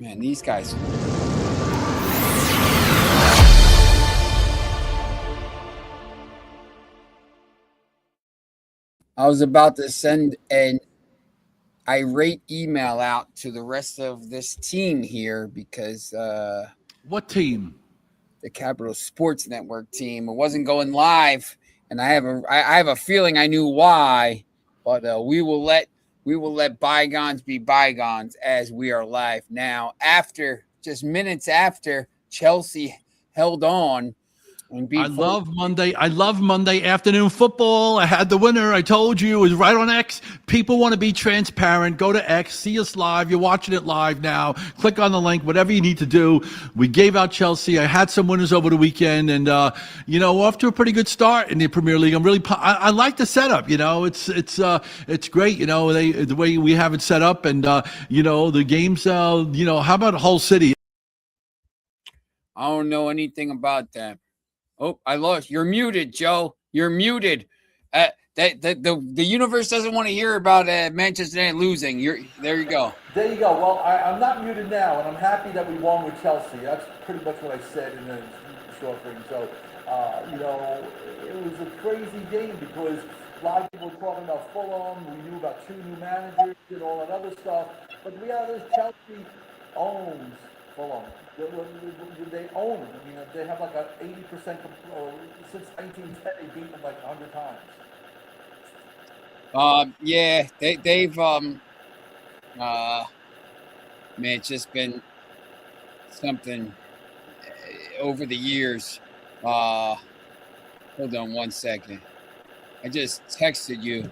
Man, these guys. I was about to send an irate email out to the rest of this team here because What team? the Capital Sports Network team, it wasn't going live, and I have a feeling I knew why, but we will let bygones be bygones as we are live now. After just minutes after Chelsea held on and I beat love Monday. I love Monday afternoon football. I had the winner. I told you it was right on X. People want to be transparent. Go to X, see us live. You're watching it live now. Click on the link, whatever you need to do. We gave out Chelsea. I had some winners over the weekend, and we're off to a pretty good start in the Premier League. I'm really, I like the setup. It's great. The way we have it set up, and the games. How about Hull City? I don't know anything about that. Oh, I lost. You're muted, Joe. You're muted. The universe doesn't want to hear about Manchester United losing. There you go. There you go. Well, I'm not muted now, and I'm happy that we won with Chelsea. That's pretty much what I said in the short thing. So, it was a crazy game because a lot of people were talking about Fulham. We knew about 2 new managers and all that other stuff. But the reality is Chelsea owns Fulham. They own them. I mean, they have like an 80% since 1910. They beat them like 100 times. Yeah, they've man, it's just been something over the years. Hold on one second. I just texted you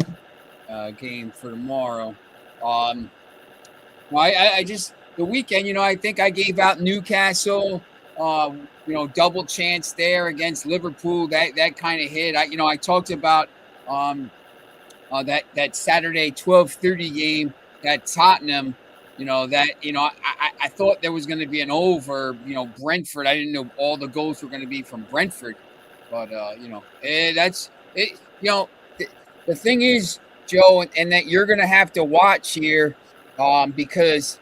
game for tomorrow. I just the weekend, I think I gave out Newcastle, double chance there against Liverpool. That kind of hit. I talked about that Saturday 12:30 game at Tottenham. I thought there was going to be an over. Brentford. I didn't know all the goals were going to be from Brentford, but that's it. The thing is, Joe, and that you're going to have to watch here, because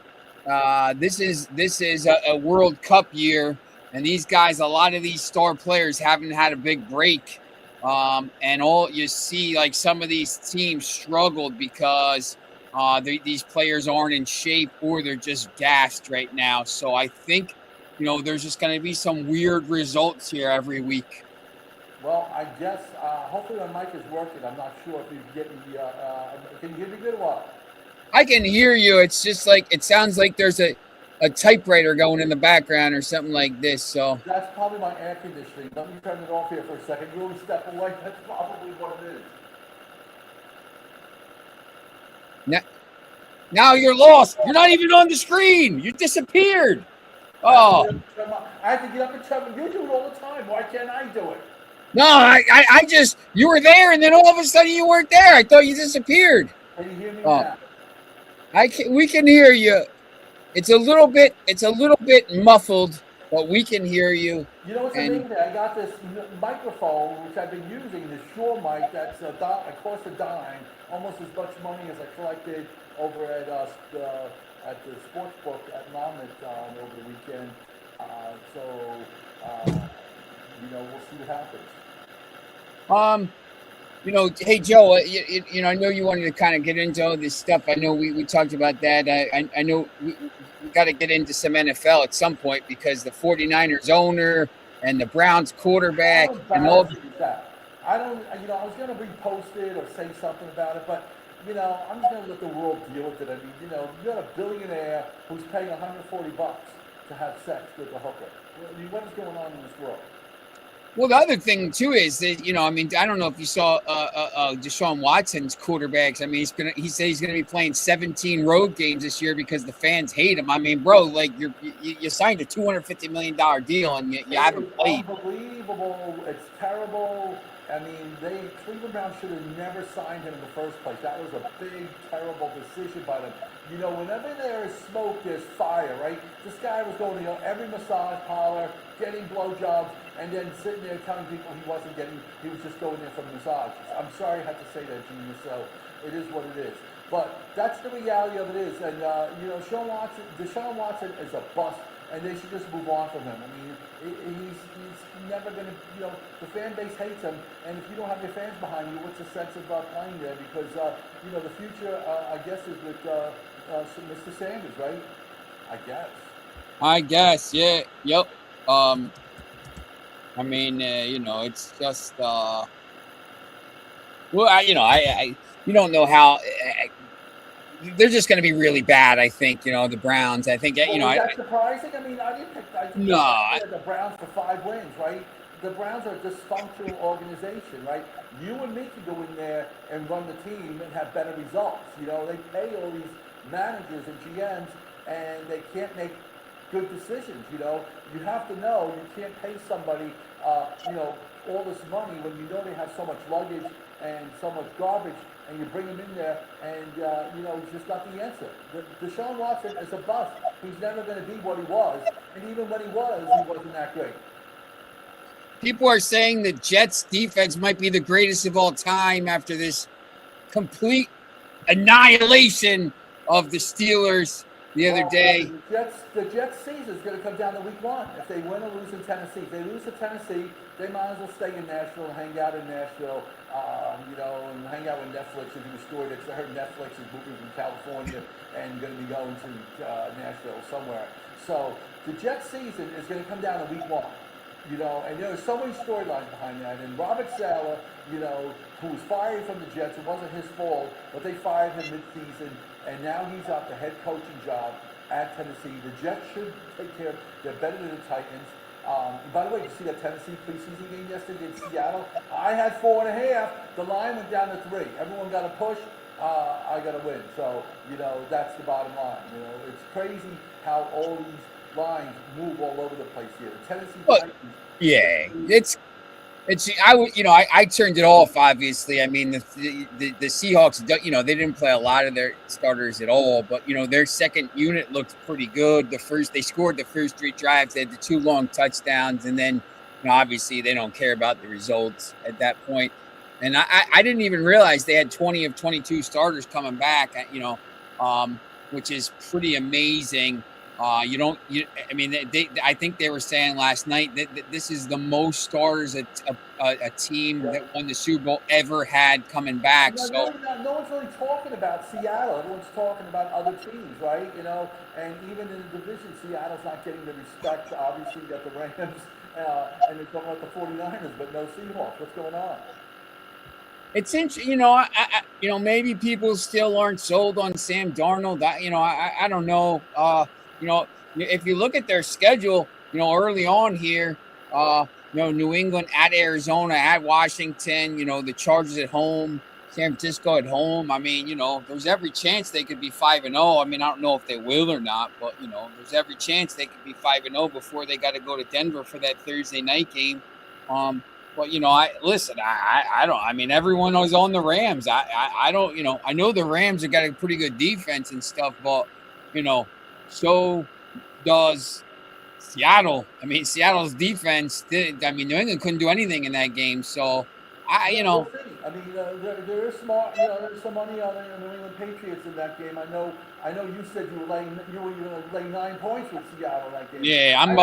this is a World Cup year, and these guys, a lot of these star players haven't had a big break. And all you see, like some of these teams struggled because these players aren't in shape or they're just gassed right now. So I think, there's just going to be some weird results here every week. Well, I guess hopefully my mic is working. I'm not sure if you get me. Can you hear me good or what? I can hear you. It's just like it sounds like there's a typewriter going in the background or something like this. So that's probably my air conditioning. Let me turn it off here for a second. Really step away. That's probably what it is. Now you're lost. You're not even on the screen. You disappeared. Oh. I have to get up and tell you. You do it all the time. Why can't I do it? No, I just you were there, and then all of a sudden you weren't there. I thought you disappeared. Can you hear me now? We can hear you. It's a little bit muffled, but we can hear you. You know what's amazing? I got this microphone, which I've been using, this Shure mic that's it cost a dime, almost as much money as I collected over at the sports book at Monmouth over the weekend. We'll see what happens. Hey Joe, I know you wanted to kind of get into all this stuff. I know we talked about that. I know we got to get into some NFL at some point because the 49ers owner and the Browns quarterback and all that. I was going to repost it or say something about it, but I'm just going to let the world deal with it. I mean, you got a billionaire who's paying $140 to have sex with a hooker. I mean, what is going on in this world? Well, the other thing too is that I don't know if you saw Deshaun Watson's quarterbacks. I mean, he said he's gonna be playing 17 road games this year because the fans hate him. I mean, bro, like you signed a $250 million deal and you haven't played. Unbelievable! It's terrible. I mean, Cleveland Browns should have never signed him in the first place. That was a big, terrible decision by them. Whenever there is smoke, there's fire, right? This guy was going to every massage parlor, getting blowjobs, and then sitting there telling people he was just going there for massages. I'm sorry I had to say that, Genius, so it is what it is. But that's the reality of it is. And, Deshaun Watson is a bust, and they should just move on from him. I mean, he's never going to, the fan base hates him, and if you don't have your fans behind you, what's the sense of playing there? Because, the future, I guess, is with Mr. Sanders, right? I guess, yeah. Yep. I mean, it's just, well, you don't know how. They're just going to be really bad. I think, the Browns. I think, Well, was that surprising? I mean, I didn't think. I think the Browns for 5 wins, right? The Browns are a dysfunctional organization, right? You and me can go in there and run the team and have better results. They pay all these managers and GMs, and they can't make good decisions. You have to know you can't pay somebody, all this money when they have so much luggage and so much garbage, and you bring him in there, and he's just not the answer. Deshaun Watson is a bust. He's never going to be what he was, and even when he wasn't that great. People are saying the Jets' defense might be the greatest of all time after this complete annihilation of the Steelers the other day. The Jets season is going to come down to week 1. If they win or lose in Tennessee, if they lose to Tennessee, they might as well stay in Nashville and hang out in Nashville, and hang out with Netflix and do a story. Because I heard Netflix is moving from California and going to be going to Nashville somewhere. So the Jets season is going to come down to week 1. And there's so many storylines behind that. And Robert Saleh, who was fired from the Jets, it wasn't his fault, but they fired him mid-season, and now he's out the head coaching job at Tennessee. The Jets should take care of. They're better than the Titans. By the way, did you see that Tennessee preseason game yesterday in Seattle? I had 4.5. The line went down to 3. Everyone got a push. I got a win. So, that's the bottom line. It's crazy how all these lines move all over the place here. The Tennessee Titans. Yeah, I turned it off. Obviously, I mean the Seahawks. They didn't play a lot of their starters at all, but their second unit looked pretty good. They scored the first 3 drives. They had the 2 long touchdowns, and then obviously they don't care about the results at that point. And I didn't even realize they had 20 of 22 starters coming back. Which is pretty amazing. I think they were saying last night that this is the most starters a team that won the Super Bowl ever had coming back. No one's really talking about Seattle. Everyone's talking about other teams, right? And even in the division, Seattle's not getting the respect. Obviously, you got the Rams, and they're talking about the 49ers, but no Seahawks. What's going on? It's interesting, maybe people still aren't sold on Sam Darnold. I don't know. If you look at their schedule, early on here, New England at Arizona, at Washington, the Chargers at home, San Francisco at home. I mean, there's every chance they could be 5-0. I mean, I don't know if they will or not, but there's every chance they could be 5-0 before they got to go to Denver for that Thursday night game. But I mean, everyone was on the Rams. I don't, I know the Rams have got a pretty good defense and stuff, but so does Seattle. I mean, Seattle's defense New England couldn't do anything in that game. So I mean, there is smart. There's some money on the New England Patriots in that game. I know. You said you were going to lay 9 points with Seattle in that game. Yeah, I'm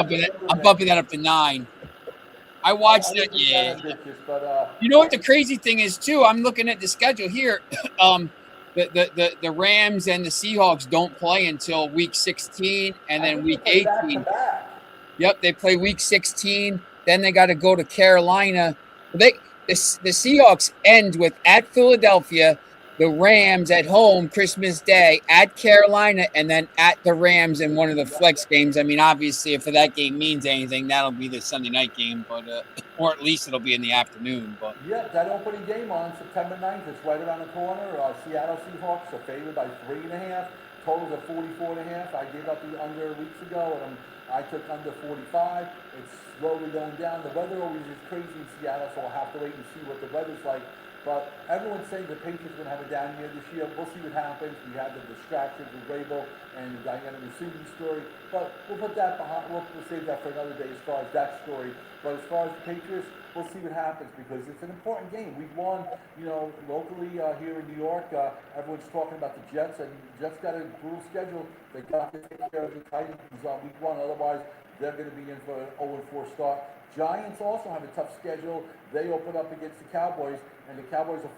bumping that up to 9. I watched it. Yeah. You know what the crazy thing is too? I'm looking at the schedule here. The Rams and the Seahawks don't play until week 16 and then week 18. Yep, they play week 16. Then they got to go to Carolina. The Seahawks end with at Philadelphia, the Rams at home Christmas Day, at Carolina, and then at the Rams in one of the flex games. I mean, obviously, if that game means anything, that'll be the Sunday night game, but or at least it'll be in the afternoon. But yeah, that opening game on September 9th is right around the corner. Seattle Seahawks are favored by 3.5. Totals of 44.5. I gave up the under weeks ago, and I took under 45. It's slowly going down. The weather always is crazy in Seattle, so I'll have to wait and see what the weather's like But everyone's saying the Patriots are going to have a down year this year. We'll see what happens. We have the distractions with Rabel and the Diana Rossini story. But we'll put that behind. We'll save that for another day as far as that story. But as far as the Patriots, we'll see what happens because it's an important game. We've won, locally here in New York. Everyone's talking about the Jets, and the Jets got a brutal schedule. They got to take care of the Titans on week 1. Otherwise, they're going to be in for an 0-4 start. Giants also have a tough schedule. They open up against the Cowboys, and the Cowboys are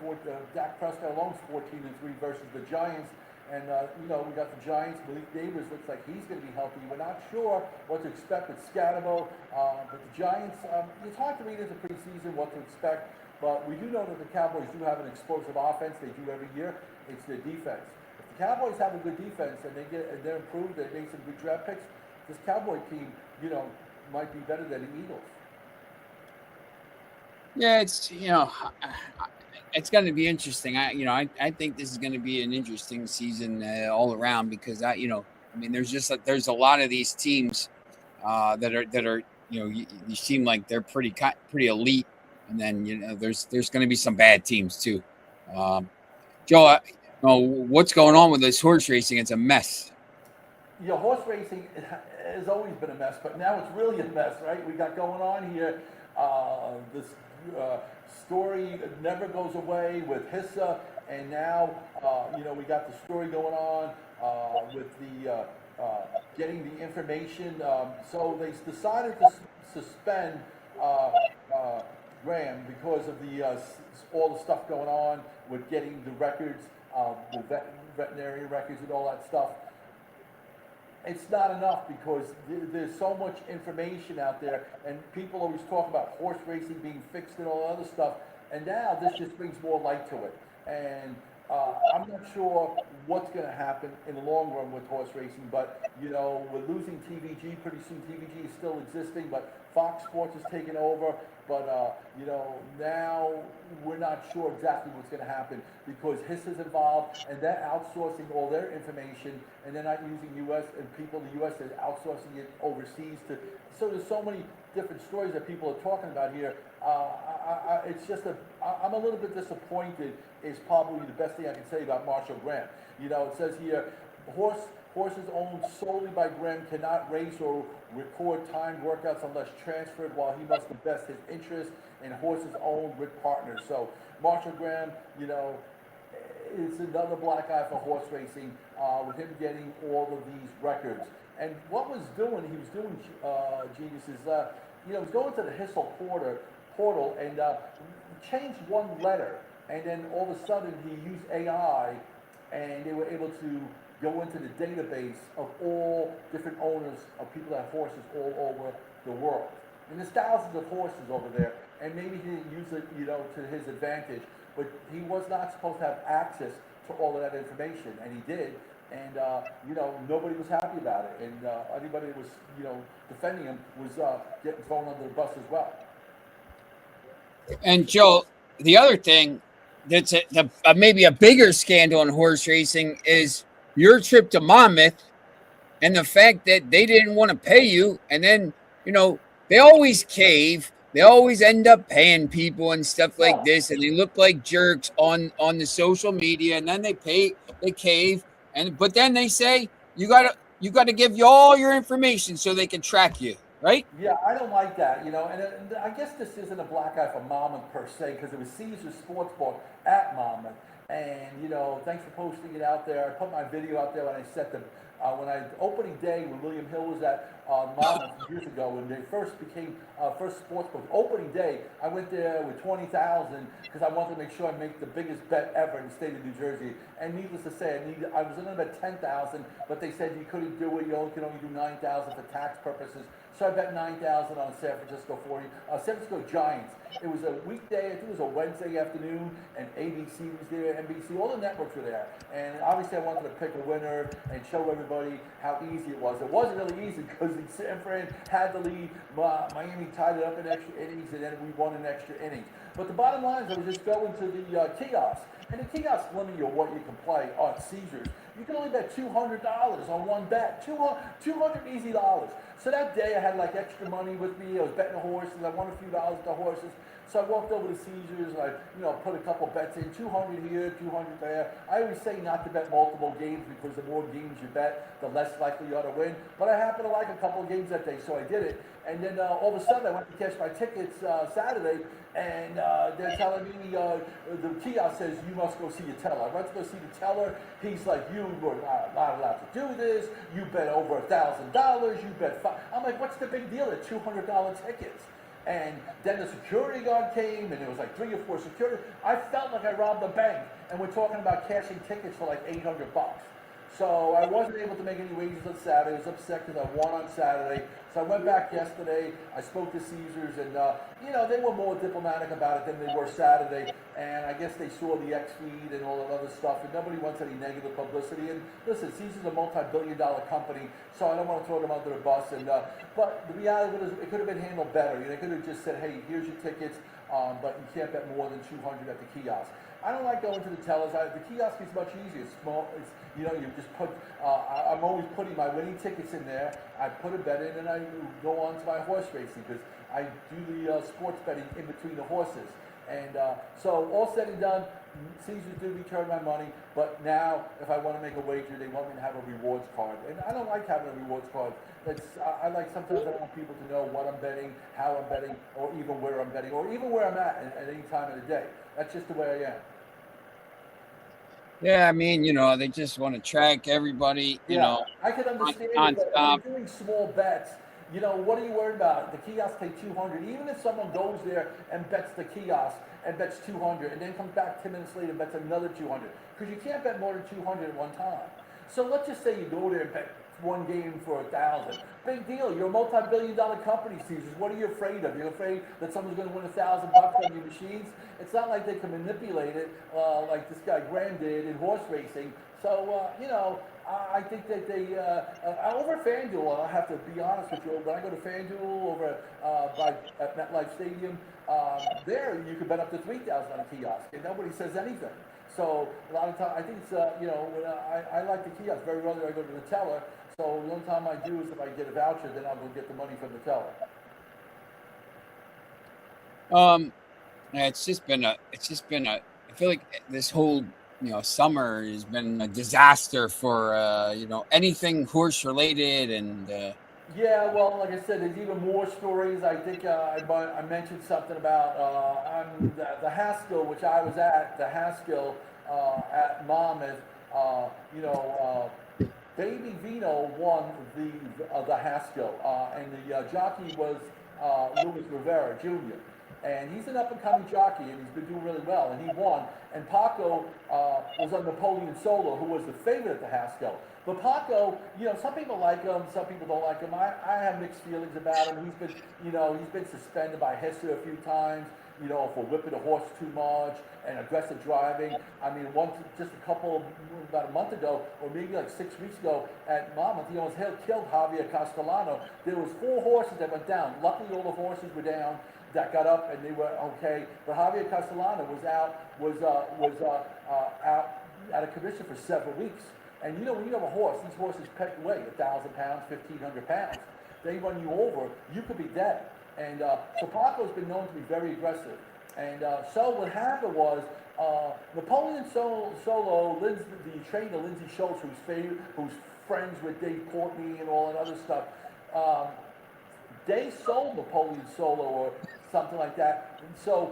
Dak Prescott alone is 14-3 versus the Giants. And, we got the Giants. Malik Davis looks like he's going to be healthy. We're not sure what to expect with Scatterbo. But the Giants, it's hard to read into preseason what to expect. But we do know that the Cowboys do have an explosive offense. They do every year. It's their defense. If the Cowboys have a good defense and they're improved, they make some good draft picks, this Cowboy team, might be better than the Eagles. Yeah, it's going to be interesting. I think this is going to be an interesting season all around because there's a lot of these teams that are you seem like they're pretty elite, and then there's going to be some bad teams too. Joe, what's going on with this horse racing? It's a mess. Horse racing has always been a mess, but now it's really a mess, right? We got going on here this story never goes away with HISA, and now we got the story going on with the getting the information. So they decided to suspend Graham because of all the stuff going on with getting the records, the veterinary records and all that stuff. It's not enough because there's so much information out there, and people always talk about horse racing being fixed and all that other stuff, and now this just brings more light to it. And I'm not sure what's going to happen in the long run with horse racing, but we're losing TVG pretty soon. TVG is still existing, but Fox Sports is taking over. But now we're not sure exactly what's going to happen because HISA's involved, and they're outsourcing all their information, and they're not using U.S. and people in the U.S. are outsourcing it overseas. So there's so many different stories that people are talking about here. I'm a little bit disappointed. Is probably the best thing I can say about Marshall Graham. It says here, horses owned solely by Graham cannot race or record timed workouts unless transferred, while he must invest his interest in horses owned with partners. So Marshall Graham, is another black eye for horse racing with him getting all of these records. And what he was doing, Genius, is he was going to the HISL portal and changed one letter. And then all of a sudden he used AI, and they were able to go into the database of all different owners of people that have horses all over the world. And there's thousands of horses over there, and maybe he didn't use it, to his advantage, but he was not supposed to have access to all of that information, and he did. And, nobody was happy about it. And anybody that was, defending him was getting thrown under the bus as well. And Joe, the other thing that's maybe a bigger scandal in horse racing is your trip to Monmouth and the fact that they didn't want to pay you. And then, they always cave. They always end up paying people and stuff like this. And they look like jerks on the social media. And then they cave. But then they say, you got to give you all your information so they can track you. Right? Yeah, I don't like that, and I guess this isn't a black eye for Monmouth per se, because it was Caesar's Sportsbook at Monmouth, and, thanks for posting it out there. I put my video out there when I opening day when William Hill was at Monmouth years ago, when they first became first sportsbook. Opening day, I went there with 20,000 because I wanted to make sure I make the biggest bet ever in the state of New Jersey. And needless to say, I was in about 10,000, but they said you couldn't do it. You can only do 9,000 for tax purposes. So I bet 9,000 on San Francisco San Francisco Giants. It was a weekday, I think it was a Wednesday afternoon, and ABC was there, NBC, all the networks were there. And obviously I wanted to pick a winner and show everybody how easy it was. It wasn't really easy because San Fran had the lead. Miami tied it up in extra innings, and then we won in extra innings. But the bottom line is I was just going to the kiosk. And the kiosk limit you what you can play on Caesars. You can only bet $200 on one bet. 200 easy dollars. So that day I had like extra money with me. I was betting the horses. I won a few dollars with the horses. So I walked over to Caesars and I put a couple bets in, 200 here, 200 there. I always say not to bet multiple games because the more games you bet, the less likely you are to win. But I happen to like a couple of games that day, so I did it. And then all of a sudden I went to cash my tickets Saturday, and they're telling me, the kiosk says, you must go see your teller. I went to go see the teller. He's like, you were not allowed to do this. You bet over $1,000. You bet I'm like, what's the big deal at $200 tickets? And then the security guard came, and there was like 3 or 4 security. I felt like I robbed a bank, and we're talking about cashing tickets for like $800. So I wasn't able to make any wages on Saturday. I was upset because I won on Saturday. So I went back yesterday. I spoke to Caesars, and they were more diplomatic about it than they were Saturday. And I guess they saw the X feed and all that other stuff, and nobody wants any negative publicity. And listen, Caesars is a multi-billion-dollar company, so I don't want to throw them under the bus. And but the reality is, it could have been handled better. They could have just said, "Hey, here's your tickets, but you can't bet more than 200 at the kiosk." I don't like going to the tellers. The kiosk is much easier. It's small. You just put. I'm always putting my winning tickets in there. I put a bet in, and I go on to my horse racing because I do the sports betting in between the horses. And so all said and done, Caesars did return my money. But now, if I want to make a wager, they want me to have a rewards card, and I don't like having a rewards card. I like sometimes I want people to know what I'm betting, how I'm betting, or even where I'm betting, or even where I'm at any time of the day. That's just the way I am. Yeah, I mean, they just want to track everybody, I could understand it, but when you're doing small bets, what are you worried about? The kiosk take 200. Even if someone goes there and bets the kiosk and bets 200 and then comes back 10 minutes later and bets another 200, because you can't bet more than 200 at one time. So let's just say you go there and bet one game for 1,000. Big deal. You're a multi-billion-dollar company, Caesars. What are you afraid of? You're afraid that someone's going to win $1,000 on your machines? It's not like they can manipulate it like this guy Graham did in horse racing. So, I think that they, over FanDuel, I have to be honest with you, when I go to FanDuel over at MetLife Stadium, there you can bet up to $3,000 on a kiosk, and nobody says anything. So a lot of times, I think it's, when I like the kiosk. Very rarely I go to the teller. So the only time I do is if I get a voucher, then I'll go get the money from the teller. It's just been a. I feel like this whole summer has been a disaster for anything horse related and. Yeah, well, like I said, there's even more stories. I think I mentioned something about the Haskell, which I was at, the Haskell at Monmouth. Baby Vino won the Haskell, and the jockey was Luis Rivera Jr. And he's an up-and-coming jockey, and he's been doing really well, and he won. And Paco was on Napoleon Solo, who was the favorite at the Haskell. But Paco, some people like him, some people don't like him. I have mixed feelings about him. He's been suspended by Hesse a few times, for whipping a horse too much and aggressive driving. I mean, about a month ago, or maybe like 6 weeks ago at Monmouth, he almost killed Javier Castellano. There was 4 horses that went down. Luckily, all the horses were down that got up and they were okay. But Javier Castellano was out out of commission for several weeks. And when you have a horse, these horses weigh 1,000 pounds, 1,500 pounds. They run you over, you could be dead. And so Paco's been known to be very aggressive. And so what happened was Napoleon Solo, the trainer Lindsay Schultz, who's friends with Dave Courtney and all that other stuff, they sold Napoleon Solo or something like that. And so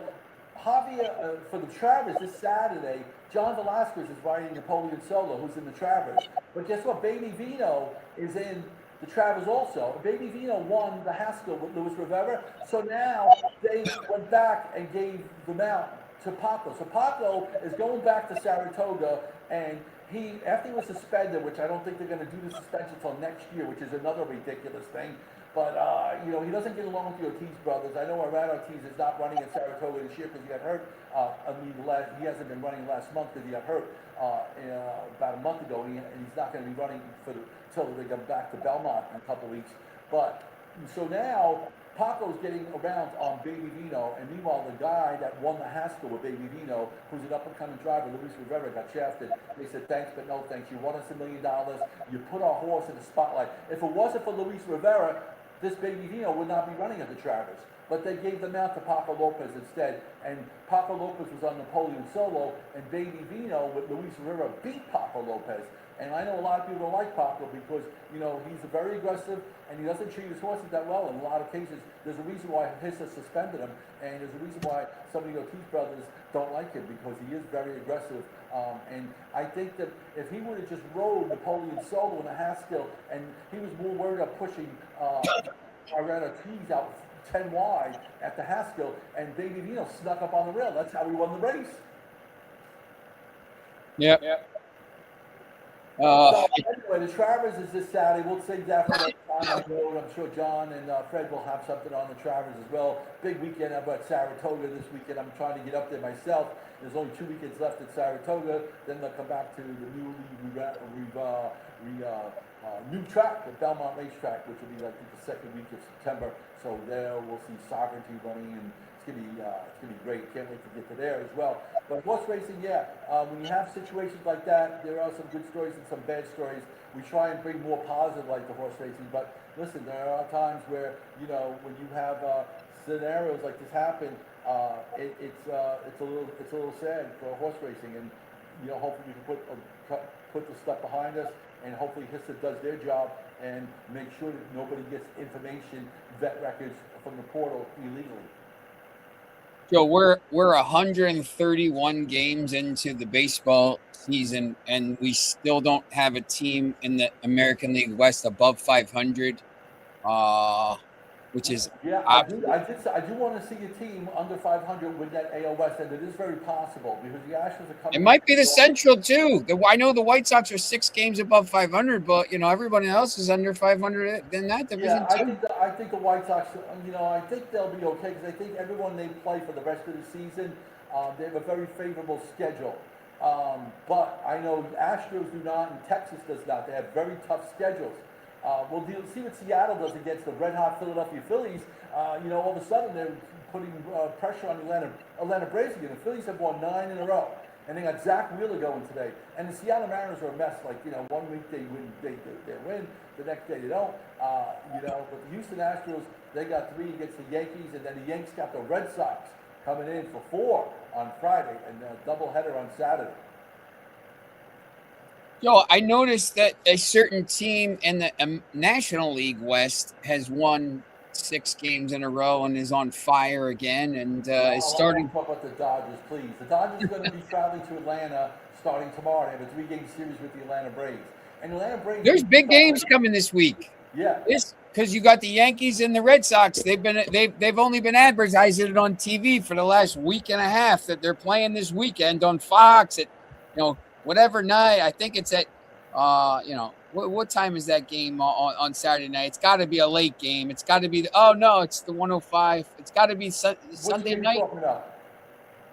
Javier, for the Travers this Saturday, John Velasquez is riding Napoleon Solo, who's in the Travers. But guess what? Baby Vino is in the Travers also. Baby Vino won the Haskell with Luis Rivera. So now they went back and gave the mount to Paco. So Paco is going back to Saratoga, and after he was suspended, which I don't think they're going to do the suspension until next year, which is another ridiculous thing. But, he doesn't get along with the Ortiz brothers. I know Arad Ortiz is not running at Saratoga this year because he got hurt. He hasn't been running last month because he got hurt about a month ago, and he's not going to be running until they come back to Belmont in a couple weeks. But So now Paco's getting around on Baby Vino, and meanwhile the guy that won the Haskell with Baby Vino, who's an up-and-coming driver, Luis Rivera, got shafted. They said thanks but no thanks. You won us $1 million. You put our horse in the spotlight. If it wasn't for Luis Rivera, this Baby Vino would not be running at the Travers. But they gave them out to Paco Lopez instead, and Paco Lopez was on Napoleon Solo, and Baby Vino with Luis Rivera beat Paco Lopez. And I know a lot of people don't like Paco because, you know, he's very aggressive and he doesn't treat his horses that well in a lot of cases. There's a reason why HISA suspended him, and there's a reason why some of the Ortiz brothers don't like him because he is very aggressive. And I think that if he would have just rode Napoleon Solo in a Haskell, and he was more worried about pushing Iran Ortiz out 10 wide at the Haskell, and Baby Vino snuck up on the rail. That's how he won the race. Yeah. So anyway, the Travers is this Saturday. We'll save that for next time. I'm sure John and Fred will have something on the Travers as well. Big weekend. I'm at Saratoga this weekend. I'm trying to get up there myself. There's only 2 weekends left at Saratoga. Then they'll come back to the new track, the Belmont Racetrack, which will be like the second week of September. So there we'll see sovereignty running, and it's gonna be great. Can't wait to get to there as well. But horse racing, when you have situations like that, there are some good stories and some bad stories. We try and bring more positive like the horse racing. But listen, there are times where, you know, when you have scenarios like this happen, it's a little sad for horse racing. And you know, hopefully we can put the stuff behind us, and hopefully HISA does their job and make sure that nobody gets information, vet records from the portal illegally. Joe, we're 131 games into the baseball season, and we still don't have a team in the American League West above 500, which is I do want to see a team under 500 with that AL West, and it is very possible because the Astros are coming. It might be the Central too. I know the White Sox are 6 games above 500, but you know everybody else is under 500 in that division too. I think the White Sox, you know, I think they'll be okay because I think everyone they play for the rest of the season, they have a very favorable schedule. But I know the Astros do not, and Texas does not. They have very tough schedules. We'll see what Seattle does against the red-hot Philadelphia Phillies. You know, all of a sudden they're putting pressure on Atlanta Braves again. The Phillies have won 9 in a row, and they got Zach Wheeler going today. And the Seattle Mariners are a mess. Like, you know, one week they win, the next day they don't. You know, but the Houston Astros, they got 3 against the Yankees, and then the Yankees got the Red Sox coming in for 4 on Friday, and a doubleheader on Saturday. Yo, I noticed that a certain team in the National League West has won 6 games in a row and is on fire again, and is starting. Talk about the Dodgers, please. The Dodgers are going to be traveling to Atlanta starting tomorrow. They have a 3-game series with the Atlanta Braves. And the Atlanta Braves. There's big games coming this week. Yeah. Because you got the Yankees and the Red Sox. They've only been advertising it on TV for the last week and a half that they're playing this weekend on Fox at, you know, whatever night. I think it's at, you know, what time is that game on Saturday night? It's got to be a late game. It's got to be, it's the 105. It's got to be Sunday night.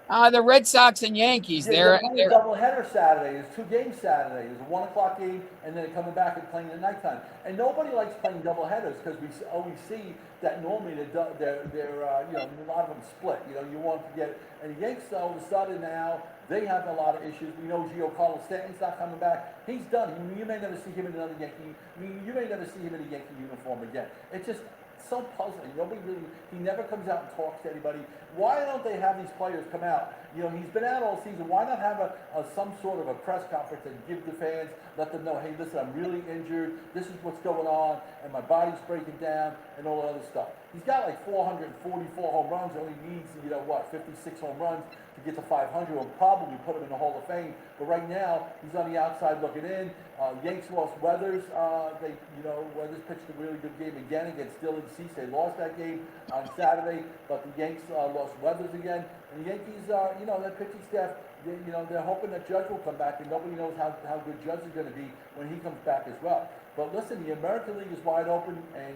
The Red Sox and Yankees. They're playing a doubleheader Saturday. There's 2 games Saturday. There's a 1 o'clock game, and then coming back and playing at nighttime. And nobody likes playing doubleheaders because we always see that normally they're you know, a lot of them split. You know, you want to get, and the Yankees all of a sudden now they have a lot of issues. We know Giancarlo Stanton's not coming back. He's done. You may never see him in another Yankee. You may never see him in a Yankee uniform again. It's just so puzzling. He never comes out and talks to anybody. Why don't they have these players come out? You know, he's been out all season. Why not have some sort of a press conference and give the fans, let them know, hey, listen, I'm really injured. This is what's going on, and my body's breaking down, and all that other stuff. He's got like 444 home runs. Only needs, 56 home runs to get to 500. Will probably put him in the Hall of Fame. But right now, he's on the outside looking in. Yanks lost Weathers. Weathers pitched a really good game again against Dylan Cease. They lost that game on Saturday, but the Yanks lost Weathers again. And the Yankees, that pitching staff, they're hoping that Judge will come back, and nobody knows how good Judge is going to be when he comes back as well. But listen, the American League is wide open, and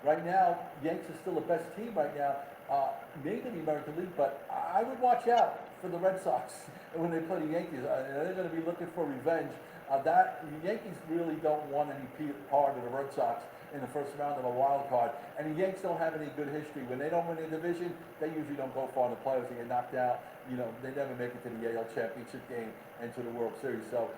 right now, Yanks are still the best team right now. Maybe the American League, but I would watch out for the Red Sox when they play the Yankees. They're going to be looking for revenge. The Yankees really don't want any part of the Red Sox. in the first round of a wild card. And the Yanks don't have any good history. When they don't win a division, they usually don't go far in the playoffs. They get knocked out. You know, they never make it to the AL Championship game and to the World Series. So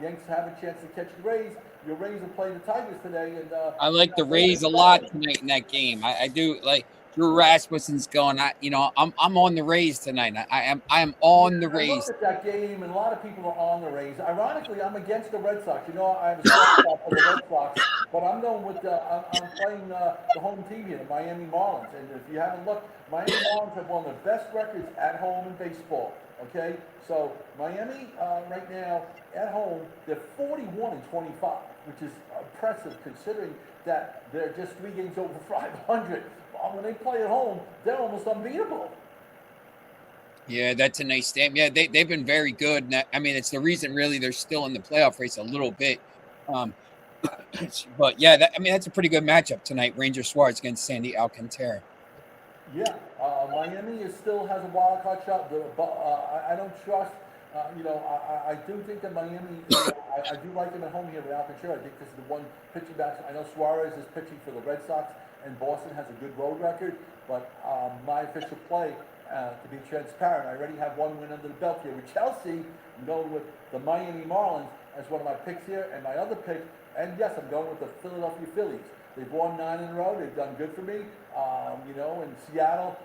Yanks have a chance to catch the Rays. Your Rays are playing the Tigers today, and I like the Rays a lot tonight in that game. I do like. Drew Rasmussen's going. I'm on the Rays tonight. I am on the Rays. I looked at that game, and a lot of people are on the Rays. Ironically, I'm against the Red Sox. You know, I have a soft spot for the Red Sox, but I'm going with I'm playing the home team here, the Miami Marlins. And if you haven't looked, Miami Marlins have one of the best records at home in baseball. Okay, so Miami right now at home, they're 41-25, which is impressive considering that they're just 3 games over 500. When they play at home, they're almost unbeatable. Yeah, that's a nice stamp. Yeah, they've been very good. And I mean, it's the reason really they're still in the playoff race a little bit. But yeah, that's a pretty good matchup tonight. Ranger Suarez against Sandy Alcantara. Yeah, Miami still has a wild card shot. I don't trust. I do think that Miami. I do like them at home here with Alcantara. I think this is the one pitching back. I know Suarez is pitching for the Red Sox, and Boston has a good road record. But my official play, to be transparent, I already have one win under the belt here with Chelsea. I'm going with the Miami Marlins as one of my picks here, and my other pick. And yes, I'm going with the Philadelphia Phillies. They've won 9 in a row. They've done good for me. And Seattle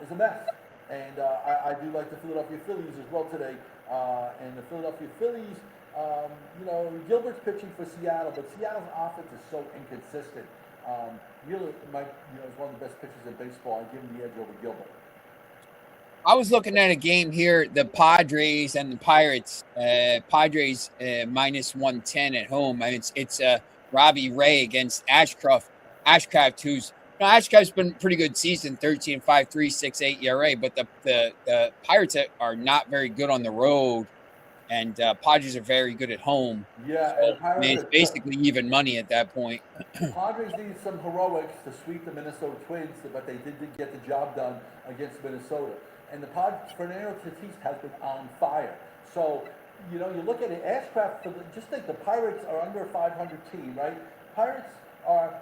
is a mess. And I do like the Philadelphia Phillies as well today. And the Philadelphia Phillies, Gilbert's pitching for Seattle, but Seattle's offense is so inconsistent. Gilbert is one of the best pitchers in baseball. I give him the edge over Gilbert. I was looking at a game here, the Padres and the Pirates. Padres minus 110 at home. I mean, it's Robbie Ray against Ashcraft. Ashcraft's been pretty good season, 13-5, 3.68 ERA, but the Pirates are not very good on the road, and Padres are very good at home. Yeah, so, I mean, it's basically even money at that point. Padres needed some heroics to sweep the Minnesota Twins, but they did get the job done against Minnesota. And the Fernando Tatis has been on fire. So, you look at it, Ashcraft, just think the Pirates are under a 500 team, right? Pirates are,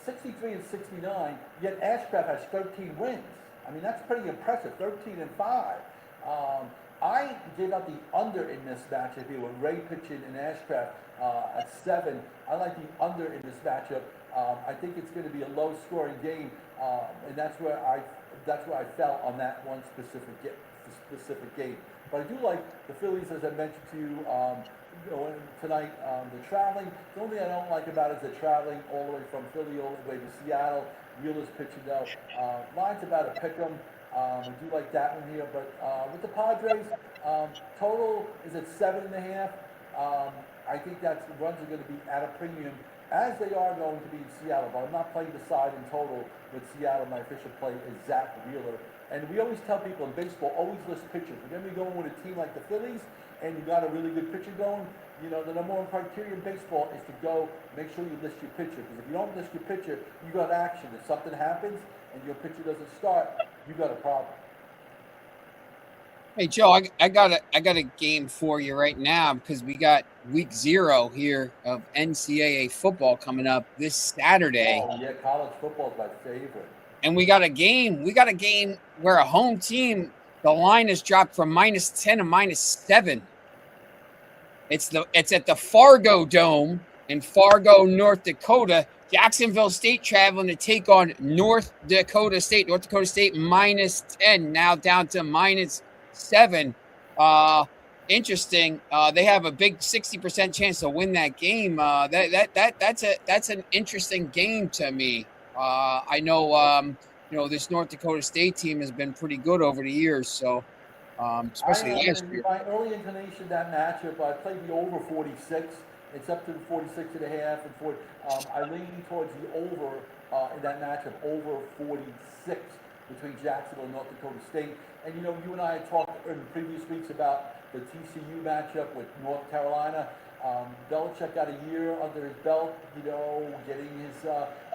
63 and 69, yet Ashcraft has 13 wins. I mean, that's pretty impressive, 13 and 5. I gave out the under in this matchup here with Ray pitching and Ashcraft at 7. I like the under in this matchup. I think it's going to be a low-scoring game, and that's where I fell on that one specific game. But I do like the Phillies, as I mentioned to you, tonight. The traveling. The only thing I don't like about it is the traveling all the way from Philly all the way to Seattle. Wheeler's pitching out. Line's about a pick 'em. I do like that one here, but with the Padres, total is at 7.5. I think the runs are going to be at a premium, as they are going to be in Seattle. But I'm not playing the side in total with Seattle. My official play is Zach Wheeler. And we always tell people in baseball, always list pitchers. Whenever you go in with a team like the Phillies, and you got a really good pitcher going, the number one criteria in baseball is to go make sure you list your pitcher. Because if you don't list your pitcher, you got action. If something happens and your pitcher doesn't start, you got a problem. Hey Joe, I got a game for you right now because we got week 0 here of NCAA football coming up this Saturday. Oh yeah, college football is my favorite. And we got a game where a home team, the line is dropped from -10 to -7. It's at the Fargo Dome in Fargo, North Dakota. Jacksonville State traveling to take on North Dakota State. North Dakota State -10, now down to -7. Interesting. They have a big 60% chance to win that game. That's an interesting game to me. I know, this North Dakota State team has been pretty good over the years. So, especially last year. My early inclination that matchup, I played the over 46. It's up to 46.5 and 40. I lean towards the over in that matchup, over 46 between Jacksonville and North Dakota State. And you and I had talked in previous weeks about the TCU matchup with North Carolina. Belichick got a year under his belt,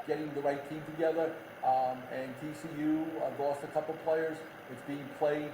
getting the right team together. And TCU lost a couple players. It's being played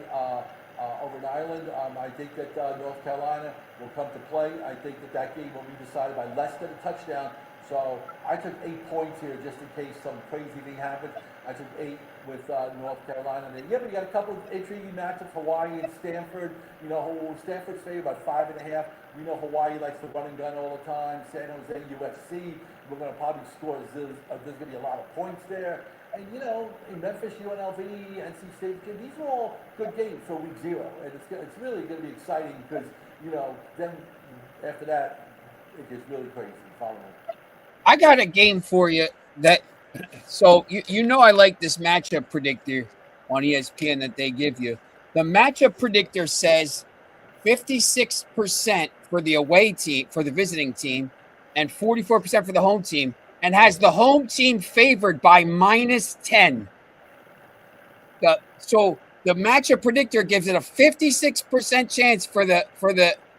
over in Ireland. I think that North Carolina will come to play. I think that game will be decided by less than a touchdown. So So I took 8 points here just in case some crazy thing happens. I took 8 with North Carolina. And then, yeah, we got a couple of intriguing matchups, Hawaii and Stanford. You know, Stanford's favored by 5.5. We know Hawaii likes to run and gun all the time. San Jose, USC, we're going to probably score. There's going to be a lot of points there. And, you know, in Memphis, UNLV, NC State, these are all good games for week 0. And it's really going to be exciting because, you know, then after that, it gets really crazy. Follow me. I got a game for you that, so you know I like this matchup predictor on ESPN that they give you. The matchup predictor says 56% for the away team, for the visiting team, and 44% for the home team, and has the home team favored by -10. So the matchup predictor gives it a 56% chance for the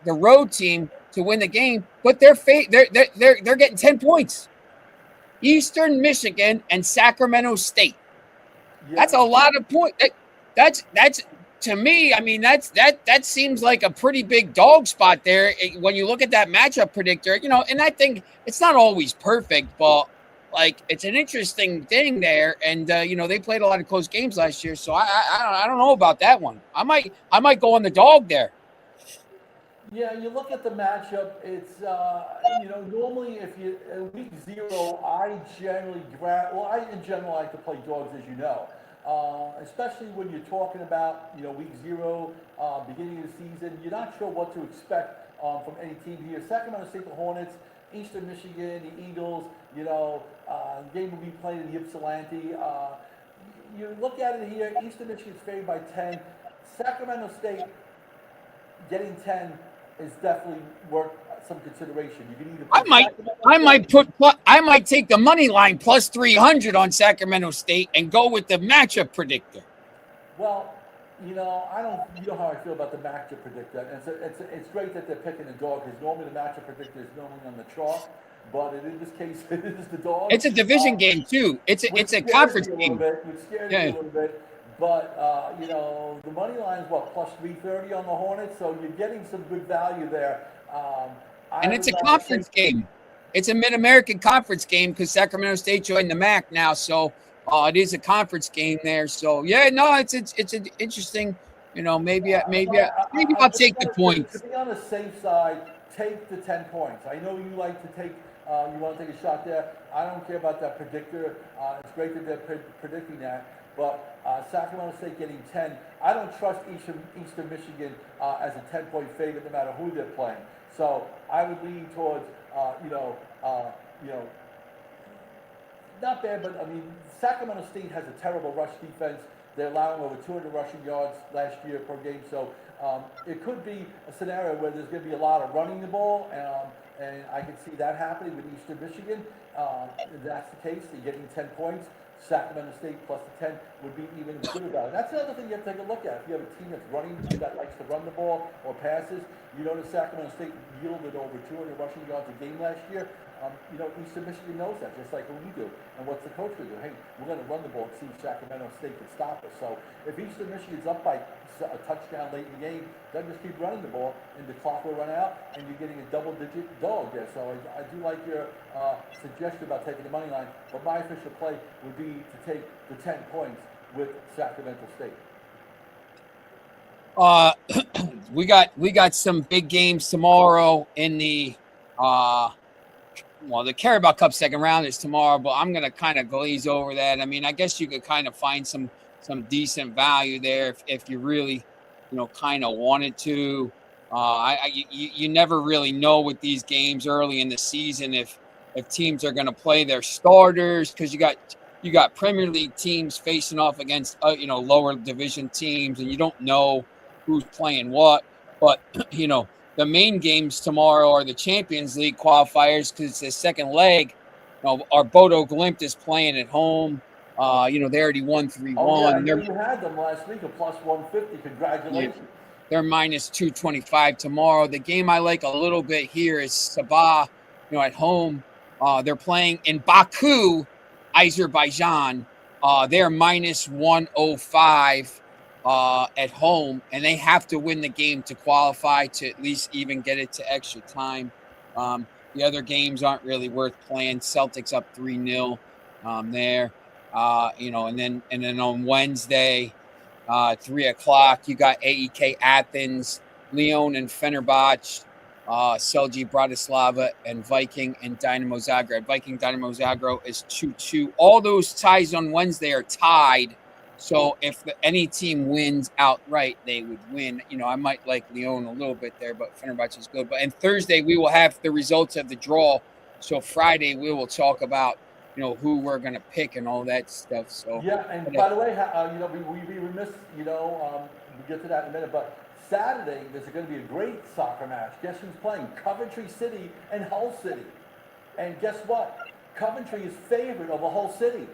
road team to win the game, but they're getting 10 points. Eastern Michigan and Sacramento State. Yeah. That's a lot of points. That's to me. I mean, that seems like a pretty big dog spot there when you look at that matchup predictor. You know, and I think it's not always perfect, but like it's an interesting thing there. And you know, they played a lot of close games last year, so I don't know about that one. I might go on the dog there. Yeah, you look at the matchup, it's, you know, normally if you, week 0, I in general like to play dogs, as you know. Especially when you're talking about, you know, week 0, beginning of the season, you're not sure what to expect from any team here. Sacramento State, the Hornets, Eastern Michigan, the Eagles, you know, game will be played in Ypsilanti. You look at it here, Eastern Michigan's favored by 10. Sacramento State getting 10 is definitely worth some consideration. You can either I might take the money line plus 300 on Sacramento State and go with the matchup predictor. Well, you know, you know how I feel about the matchup predictor. And it's great that they're picking the dog because normally the matchup predictor is normally on the chalk, but in this case, it is the dog. It's a division game too. It's a conference game. Which scares me a little bit. But, you know, the money line is, what, plus 330 on the Hornets? So you're getting some good value there. And it's a conference game. It's a Mid-American Conference game because Sacramento State joined the MAC now. So it is a conference game there. So, yeah, no, it's an interesting, you know, maybe I'll take the points. To be on the safe side, take the 10 points. I know you like to take you want to take a shot there. I don't care about that predictor. It's great that they're predicting that. But Sacramento State getting 10. I don't trust Eastern Michigan as a 10-point favorite no matter who they're playing. So I would lean towards, you know, not bad, but I mean, Sacramento State has a terrible rush defense. They're allowing over 200 rushing yards last year per game. So it could be a scenario where there's going to be a lot of running the ball, and I can see that happening with Eastern Michigan. If that's the case, they're getting 10 points. Sacramento State plus the 10 would be even good about it. That's another thing you have to take a look at. If you have a team that's running, that likes to run the ball or passes, you know, the Sacramento State yielded over 200 rushing yards a game last year. You know, Eastern Michigan knows that, just like we do. And what's the coach going to do? Hey, we're going to run the ball and see if Sacramento State can stop us. So if Eastern Michigan's up by a touchdown late in the game, they'll just keep running the ball, and the clock will run out, and you're getting a double-digit dog there. So I do like your suggestion about taking the money line, but my official play would be to take the 10 points with Sacramento State. We got some big games tomorrow in the the Carabao Cup second round is tomorrow, but I'm going to kind of glaze over that. I mean, I guess you could kind of find some decent value there if you really, you know, kind of wanted to. You never really know with these games early in the season if teams are going to play their starters because you got Premier League teams facing off against you know, lower division teams, and you don't know who's playing what. But you know, the main games tomorrow are the Champions League qualifiers because it's the second leg. You know, our Bodo Glimt is playing at home. You know, they already won 3-1. Oh, yeah, you had them last week, a plus 150. Congratulations. Yeah, they're minus 225 tomorrow. The game I like a little bit here is Sabah, you know, at home. They're playing in Baku, Azerbaijan. They're minus 105 at home, and they have to win the game to qualify to at least even get it to extra time. The other games aren't really worth playing. Celtics up 3-0 there. And then on Wednesday, 3:00, you got AEK Athens, Lyon and Fenerbahce, Celje Bratislava, and Viking and Dynamo Zagreb. Viking Dynamo Zagreb is 2-2. All those ties on Wednesday are tied. So if any team wins outright, they would win. I might like Lyon a little bit there, but Fenerbahce is good. And Thursday we will have the results of the draw. So Friday we will talk about who we're gonna pick and all that stuff. So yeah, and by the way, we'd be remiss, we'll get to that in a minute, but Saturday there's going to be a great soccer match. Guess who's playing? Coventry City and Hull City. And guess what? Coventry is favored over Hull City.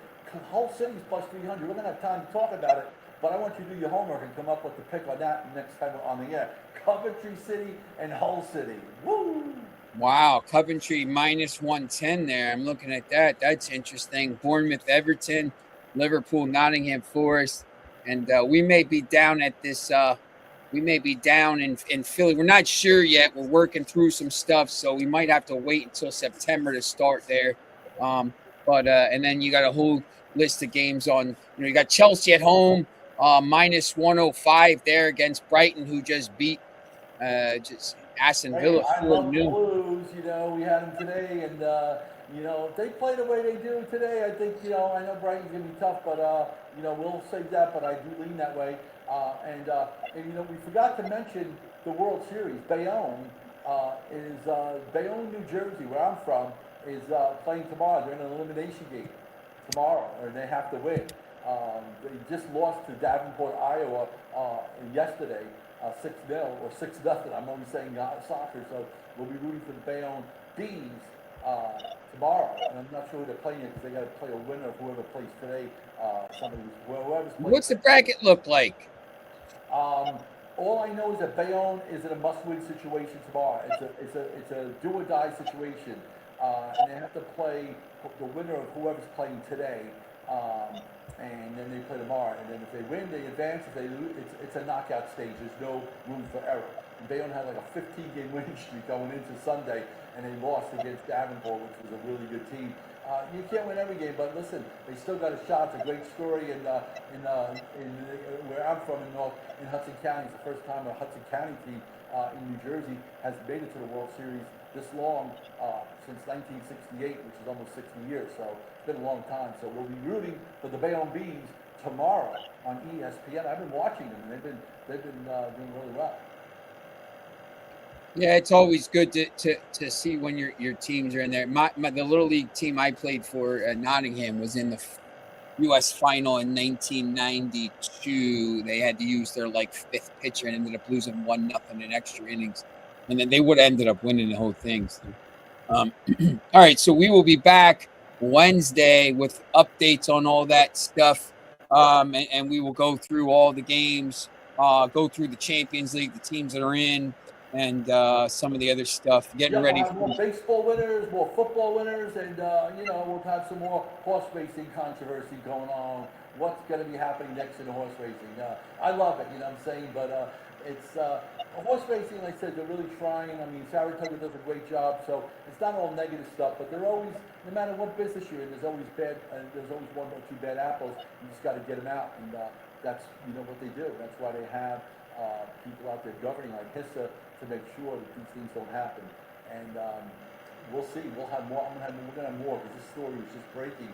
Hull City's plus 300. We're going to have time to talk about it, but I want you to do your homework and come up with the pick on that next time we're on the air. Coventry City and Hull City. Woo! Wow, Coventry minus 110 there. I'm looking at that. That's interesting. Bournemouth, Everton, Liverpool, Nottingham Forest, and we may be down at this. We may be down in Philly. We're not sure yet. We're working through some stuff, so we might have to wait until September to start there. And then you got a whole list of games on. You got Chelsea at home, minus 105 there against Brighton, who just beat Aston Villa. I love the Blues. We had them today, and if they play the way they do today, I think I know Brighton's gonna be tough, but we'll save that. But I do lean that way. And we forgot to mention the World Series. Bayonne, New Jersey, where I'm from, is playing tomorrow. They're in an elimination game tomorrow, and they have to win. They just lost to Davenport, Iowa, yesterday, 6-0 or 6-0. I'm only saying soccer, so we'll be rooting for the Bayonne Bees tomorrow. And I'm not sure who they're playing because they got to play a winner of whoever plays today. Whoever's playing. What's the bracket look like? All I know is that Bayonne is in a must-win situation tomorrow. It's a do-or-die situation, and they have to play the winner of whoever's playing today, and then they play tomorrow. And then if they win, they advance. If they lose, it's a knockout stage. There's no room for error. And Bayonne had like a 15-game winning streak going into Sunday, and they lost against Davenport, which was a really good team. You can't win every game, but listen, they still got a shot. It's a great story in where I'm from in Hudson County. It's the first time a Hudson County team in New Jersey has made it to the World Series this long since 1968, which is almost 60 years. So it's been a long time. So we'll be rooting for the Bayonne Bees tomorrow on ESPN. I've been watching them, and they've been doing really well. Yeah, it's always good to see when your teams are in there. The little league team I played for at Nottingham was in the U.S. final in 1992. They had to use their fifth pitcher and ended up losing 1-0 in extra innings, and then they would have ended up winning the whole thing. So, all right, so we will be back Wednesday with updates on all that stuff, and we will go through all the games, go through the Champions League, the teams that are in. And some of the other stuff, getting ready for more baseball winners, more football winners, and we'll have some more horse racing controversy going on. What's going to be happening next in the horse racing? I love it, you know what I'm saying? But it's horse racing, like I said, they're really trying. I mean, Saratoga does a great job, so it's not all negative stuff. But they're always, no matter what business you're in, there's always one or two bad apples. You just got to get them out, and that's what they do. That's why they have people out there governing like HISA to make sure that these things don't happen. And we'll see. We'll have more. We're going to have more because this story was just breaking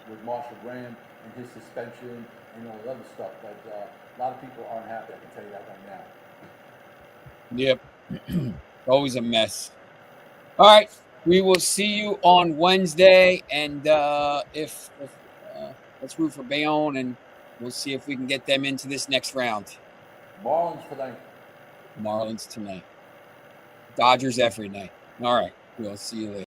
with Marshall Graham and his suspension and all the other stuff. But a lot of people aren't happy. I can tell you that right now. Yep. Always a mess. All right. We will see you on Wednesday. And if let's root for Bayonne, and we'll see if we can get them into this next round. Marlins tonight. Dodgers every night. All right. We'll see you later.